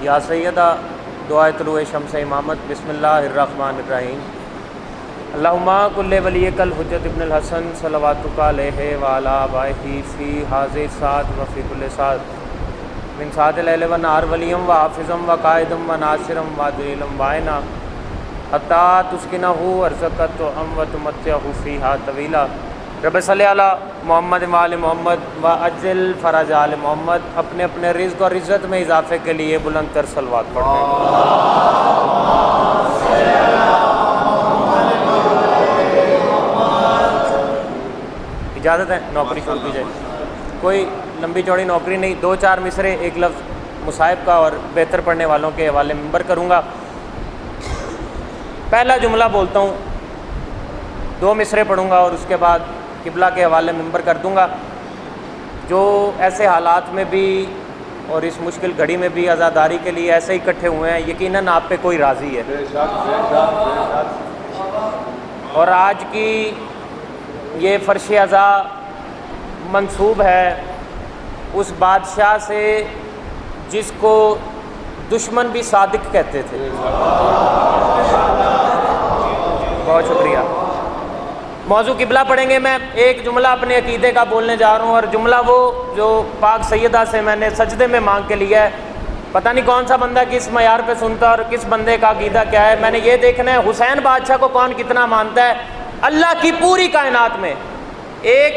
या सैयदा दुआए तुलूए शम्स इमामत बिस्मिल्लाहिर्रहमानिर्रहीम। अल्लाहुम्मा कुल्ले वलियकल हुज्जत इब्नुल हसन सल्लल्लाहु अलैहि व अला आबाइही फ़ी हाज़ि साद व फ़ी कुल्लि साद मिन सादिल लैल व नहार वलियम व हाफ़िज़म व काइदम व नासिरम व दलीलम वाइना हत्ता तुस्किनहु अर्ज़क़त अम व तुमत्तिअहु फ़ीहा तवीला। रब सल्लि अला मोहम्मद व आले मोहम्मद व अज्जिल फ़रज आले मोहम्मद। अपने अपने रिज़्क़ और इज़्ज़त में इजाफ़े के लिए बुलंद तर सलवात पढ़ें। इजाज़त है, नौकरी शुरू की जाए। कोई लंबी चौड़ी नौकरी नहीं, 2-4 मिसरे एक लफ्ज़ मुसाहिब का और बेहतर पढ़ने वालों के हवाले मिंबर करूँगा। पहला जुमला बोलता हूँ, 2 मिसरे पढ़ूँगा और उसके बाद किबला के हवाले मिंबर कर दूँगा। जो ऐसे हालात में भी और इस मुश्किल घड़ी में भी आज़ादारी के लिए ऐसे इकट्ठे हुए हैं, यकीनन आप पे कोई राज़ी है। और आज की ये फ़र्श अज़ा मंसूब है उस बादशाह से जिसको दुश्मन भी सादिक कहते थे। बहुत शुक्रिया। मौजू किबला पढ़ेंगे। मैं एक जुमला अपने अकीदे का बोलने जा रहा हूँ और जुमला वो जो पाक सैयदा से मैंने सजदे में मांग के लिया है। पता नहीं कौन सा बंदा किस मयार पे सुनता और किस बंदे का अकीदा क्या है। मैंने ये देखना है हुसैन बादशाह को कौन कितना मानता है। अल्लाह की पूरी कायनात में एक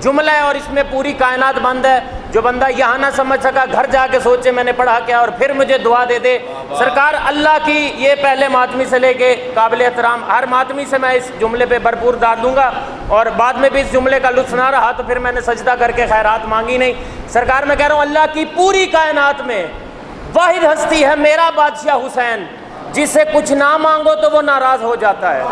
जुमला है और इसमें पूरी कायनात बंद है। जो बंदा यहाँ ना समझ सका घर जाके सोचे मैंने पढ़ा क्या और फिर मुझे दुआ दे दे। सरकार अल्लाह की ये पहले मातमी से लेके काबिल एहतराम हर मातमी से मैं इस जुमले पे भरपूर दाद दूंगा और बाद में भी इस जुमले का लुत्फ़ ना रहा तो फिर मैंने सजदा करके खैरात मांगी नहीं। सरकार मैं कह रहा हूँ अल्लाह की पूरी कायनात में वाहिद हस्ती है मेरा बादशाह हुसैन, जिससे कुछ ना मांगो तो वो नाराज़ हो जाता है।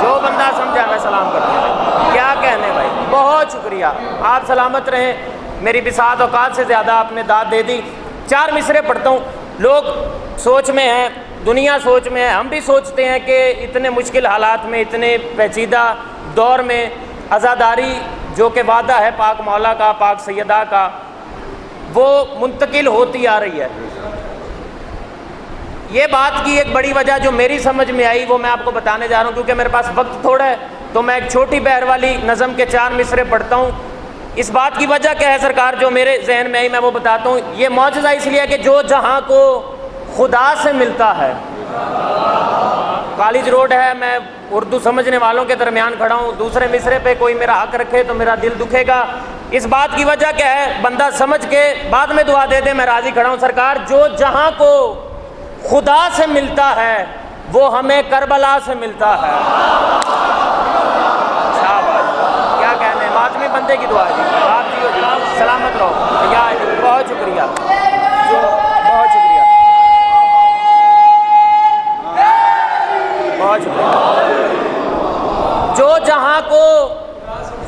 जो बंदा समझा मैं सलाम करता हूँ। क्या कहने भाई, बहुत शुक्रिया। आप सलामत रहें। मेरी बिसात औकात से ज़्यादा आपने दाद दे दी। 4 मिसरे पढ़ता हूँ। लोग सोच में हैं, दुनिया सोच में है, हम भी सोचते हैं कि इतने मुश्किल हालात में, इतने पेचीदा दौर में आज़ादारी जो कि वादा है पाक मौला का, पाक सैयदा का, वो मुंतकिल होती आ रही है। ये बात की एक बड़ी वजह जो मेरी समझ में आई वो मैं आपको बताने जा रहा हूँ। क्योंकि मेरे पास वक्त थोड़ा है तो मैं एक छोटी बहर वाली नज़म के 4 मिसरे पढ़ता हूँ। इस बात की वजह क्या है सरकार, जो मेरे जहन में आई मैं वो बताता हूँ। ये मौजज़ा इसलिए है कि जो जहाँ को खुदा से मिलता है। कॉलेज रोड है, मैं उर्दू समझने वालों के दरमियान खड़ा हूँ। दूसरे मिसरे पे कोई मेरा हक रखे तो मेरा दिल दुखेगा। इस बात की वजह क्या है, बंदा समझ के बाद में दुआ दे दे, मैं राज़ी खड़ा हूँ। सरकार जो जहाँ को खुदा से मिलता है वो हमें करबला से मिलता है। शाबाश, क्या कहने, मातमी बंदे की दुआ जी। आप जी हो जी, सलामत रहो। या बहुत शुक्रिया, बहुत शुक्रिया, बहुत शुक्रिया। जो जहाँ को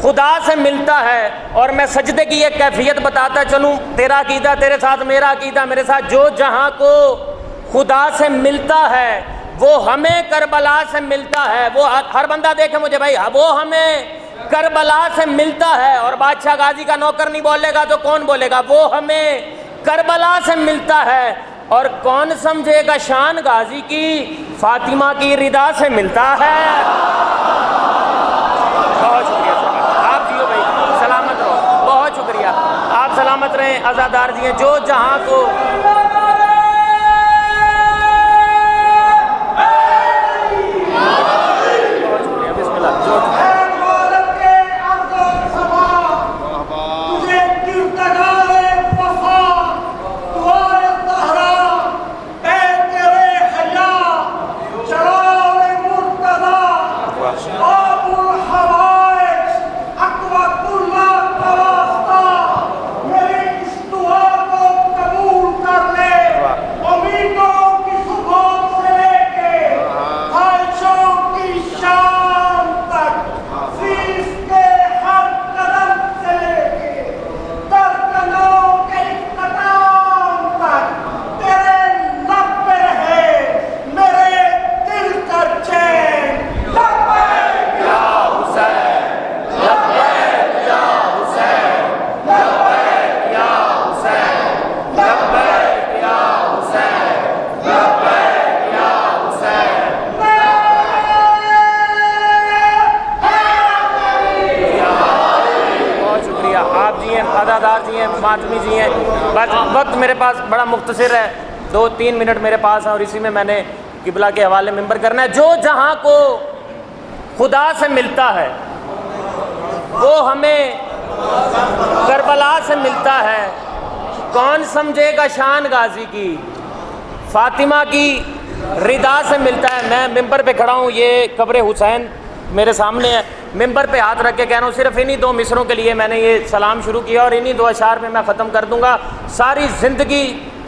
खुदा से मिलता है, और मैं सजदे की एक कैफियत बताता चलूँ, तेरा अकीदा तेरे साथ, मेरा अकीदा मेरे साथ। जो जहाँ को खुदा से मिलता है वो हमें करबला से मिलता है। वो हर बंदा देखे मुझे भाई, वो हमें करबला से मिलता है। और बादशाह गाजी का नौकर नहीं बोलेगा तो कौन बोलेगा, वो हमें करबला से मिलता है। और कौन समझेगा शान गाजी की, फातिमा की रिदा से मिलता है। बहुत शुक्रिया आप जियो भाई, सलामत रहो। बहुत शुक्रिया, आप सलामत रहें, आज़ादार जिए। जो जहाँ को मातमी जी हैं। बस वक्त मेरे पास बड़ा मुख्तसर है, 2-3 मिनट मेरे पास है और इसी में मैंने किबला के हवाले मिंबर करना है। जो जहाँ को खुदा से मिलता है वो हमें करबला से मिलता है। कौन समझेगा शान गाजी की, फातिमा की रिदा से मिलता है। मैं मिंबर पे खड़ा हूँ, ये कब्र हुसैन मेरे सामने है, मिंबर पे हाथ रख के कह रहा हूँ, सिर्फ इन्हीं 2 मिसरों के लिए मैंने ये सलाम शुरू किया और इन्हीं 2 अशार में मैं ख़त्म कर दूँगा। सारी ज़िंदगी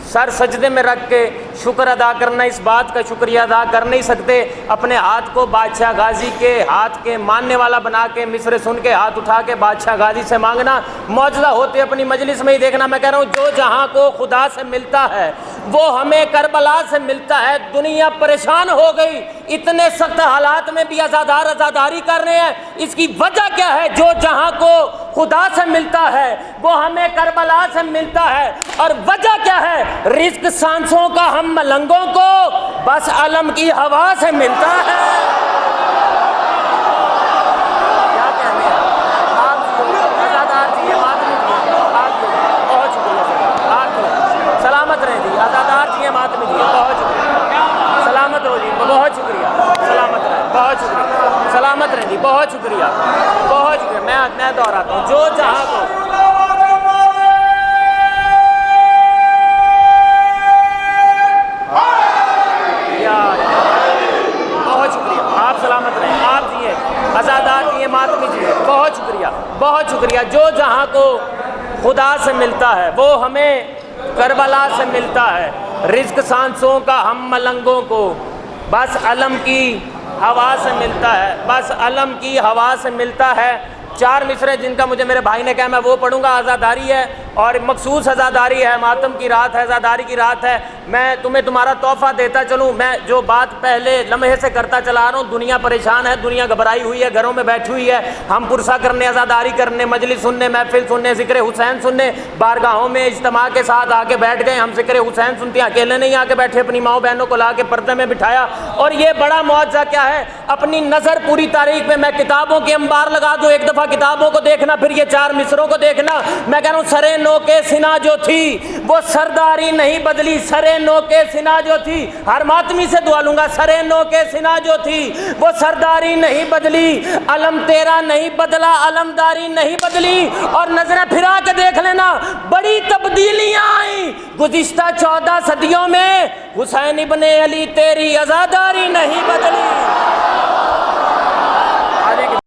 सर सजदे में रख के शुक्र अदा करना, इस बात का शुक्रिया अदा कर नहीं सकते। अपने हाथ को बादशाह गाजी के हाथ के मानने वाला बना के मिसरे सुन के हाथ उठा के बादशाह गाजी से मांगना, मौजूदा होते अपनी मजलिस में ही देखना। मैं कह रहा हूँ जो जहाँ को खुदा से मिलता है वो हमें करबला से मिलता है। दुनिया परेशान हो गई, इतने सख्त हालात में भी आज़ादारी कर रहे हैं। इसकी वजह क्या है? जो जहाँ को खुदा से मिलता है वो हमें करबला से मिलता है। और वजह क्या है? रिस्क सांसों का हम मलंगों को बस अलम की हवा से मिलता है। क्या कहने हैं आप आज़ादार जी, ये बात नहीं, आप बहुत शुक्रिया, आप सलामत रहें जी। आज़ादार जी, ये बात नहीं, बहुत शुक्रिया, सलामत रहो जी, बहुत शुक्रिया, सलामत रहें, बहुत शुक्रिया, सलामत रहें जी, बहुत शुक्रिया, बहुत शुक्रिया। मैं दोहराता हूँ, जो जहाँ को आज़ादार जी, मातमी जी, बहुत शुक्रिया, बहुत शुक्रिया। जो जहाँ को खुदा से मिलता है वो हमें करबला से मिलता है। रिज़्क सांसों का हम मलंगों को बस अलम की हवा से मिलता है, बस अलम की हवा से मिलता है। 4 मिसरे जिनका मुझे मेरे भाई ने कहा मैं वो पढ़ूंगा। आज़ादारी है और मखसूस आज़ादारी है, मातम की रात है, आज़ादारी की रात है। मैं तुम्हें तुम्हारा तोहफ़ा देता चलूँ। मैं जो बात पहले लम्हे से करता चला रहा हूँ, दुनिया परेशान है, दुनिया घबराई हुई है, घरों में बैठी हुई है। हम पुरसा करने, आज़ादारी करने, मजलिस सुनने, महफिल सुनने, ज़िक्र हुसैन सुनने बारगाहों में इज्तिमा के साथ आके बैठ गए। हम ज़िक्र हुसैन सुनते हैं, अकेले नहीं आके बैठे, अपनी माओ बहनों को ला के पर्दे में बिठाया। और ये बड़ा मुआवजा क्या है? अपनी नज़र पूरी तारीख में मैं किताबों के अंबार लगा दूँ, एक दफ़ा किताबों को देखना, फिर ये 4 मिसरों को देखना। मैं कह रहा हूँ सरे नो के सिना जो थी वो सरदारी नहीं बदली, सरे नो के सिना जो थी, हर मातमी से दुआ लूंगा, सरे नो के सिना जो थी वो सरदारी नहीं बदली, अलम तेरा नहीं बदला, अलमदारी नहीं बदली। और नजरें फिरा के देख लेना, बड़ी तब्दीलियां आई गुज़िश्ता 14 सदियों में, हुसैन इब्ने अली तेरी आज़ादारी नहीं बदली।